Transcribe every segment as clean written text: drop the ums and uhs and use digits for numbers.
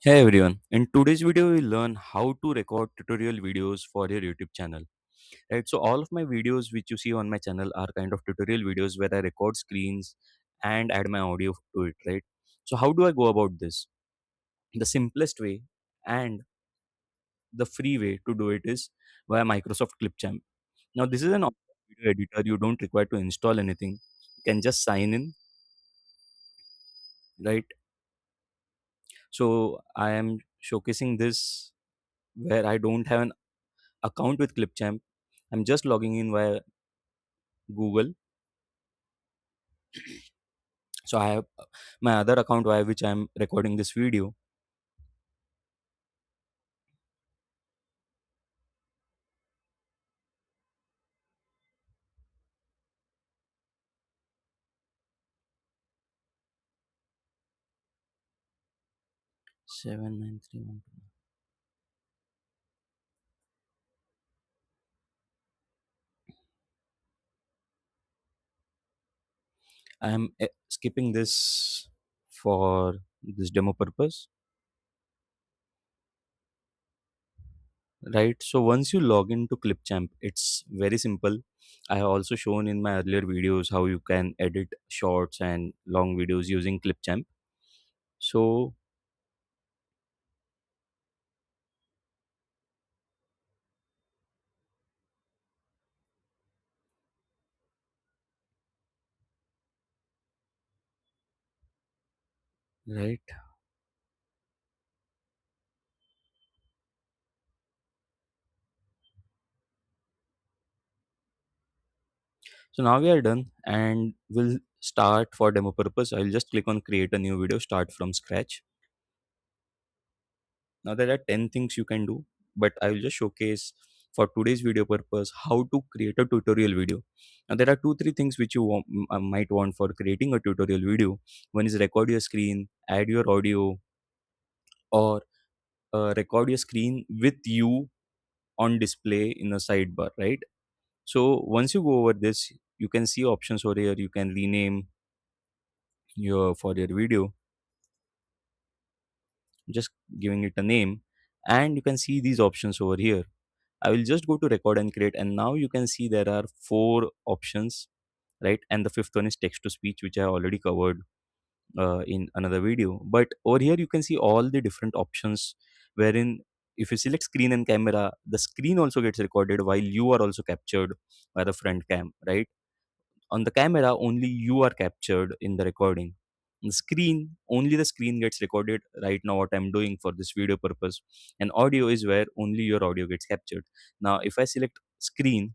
Hey everyone, in today's video we'll learn how to record tutorial videos for your YouTube channel. Right, so all of my videos which you see on my channel are kind of tutorial videos where I record screens and add my audio to it, right? So how do I go about this? The simplest way and the free way to do it is via Microsoft Clipchamp. Now this is an video editor, you don't require to install anything. You can just sign in, right? So I am showcasing this where I don't have an account with Clipchamp. I'm just logging in via Google. So I have my other account via which I'm recording this video. 79312. I'm skipping this for this demo purpose, right? So once you log into Clipchamp, it's very simple. I have also shown in my earlier videos how you can edit shorts and long videos using Clipchamp. So right. So now we are done and we'll start for demo purpose. I'll just click on create a new video, start from scratch. Now there are 10 things you can do, but I will just showcase for today's video purpose how to create a tutorial video. Now there are two, three things which you might want for creating a tutorial video. One is record your screen, add your audio, or record your screen with you on display in a sidebar, right? So once you go over this, you can see options over here. You can rename your for your video, just giving it a name, and you can see these options over here. I will just go to record and create, and now you can see there are four options, right? And the fifth one is text to speech, which I already covered in another video. But over here, you can see all the different options, wherein if you select screen and camera, the screen also gets recorded while you are also captured by the front cam, right? On the camera only you are captured in the recording. On the screen only the screen gets recorded, right now what I'm doing for this video purpose. And audio is where only your audio gets captured. Now if I select screen,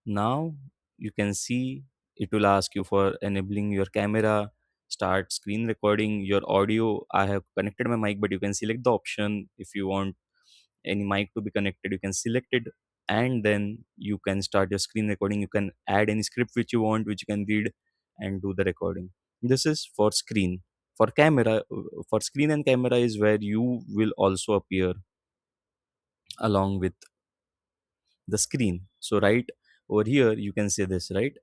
now you can see it will ask you for enabling your camera, start screen recording. Your audio, I have connected my mic, but you can select the option. If you want any mic to be connected, you can select it, and then you can start your screen recording. You can add any script which you want, which you can read and do the recording. This is for screen. For camera, for screen and camera is where you will also appear along with the screen. So right over here you can say this, right?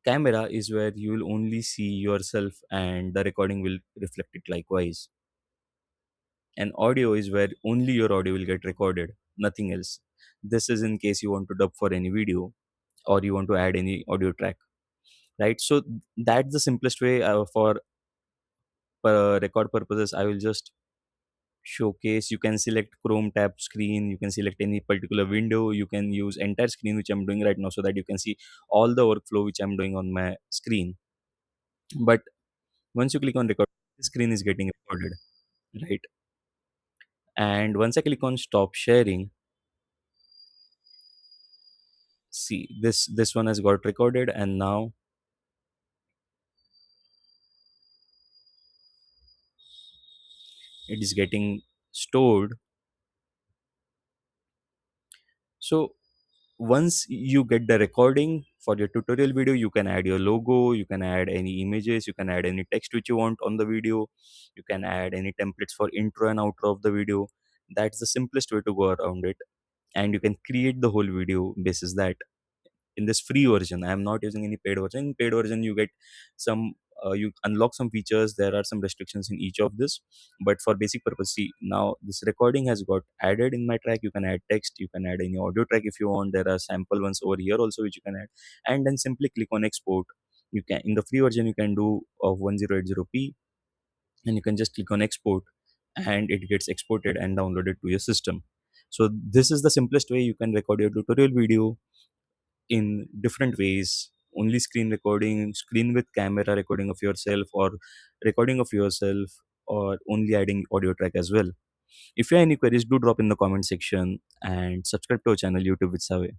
Camera is where you will only see yourself and the recording will reflect it likewise. And audio is where only your audio will get recorded, nothing else. This is in case you want to dub for any video or you want to add any audio track, right? So that's the simplest way for record purposes. I will just showcase. You can select Chrome tab screen, you can select any particular window, you can use entire screen, which I'm doing right now, so that you can see all the workflow which I'm doing on my screen. But once you click on record, the screen is getting recorded, right? And once I click on stop sharing, see this one has got recorded, and now it is getting stored. So once you get the recording for your tutorial video, you can add your logo, you can add any images, you can add any text which you want on the video, you can add any templates for intro and outro of the video. That's the simplest way to go around it, and you can create the whole video basis that. in this free version. I am not using any paid version. In paid version, you get some, you unlock some features. There are some restrictions in each of this, but for basic purpose, see, now this recording has got added in my track. You can add text, you can add any audio track if you want. There are sample ones over here also which you can add, and then simply click on export. You can, in the free version, you can do of 1080p, and you can just click on export, and it gets exported and downloaded to your system. So this is the simplest way you can record your tutorial video in different ways. Only screen recording, screen with camera recording of yourself, or recording of yourself, or only adding audio track as well. If you have any queries, do drop in the comment section and subscribe to our channel YouTube with Saave.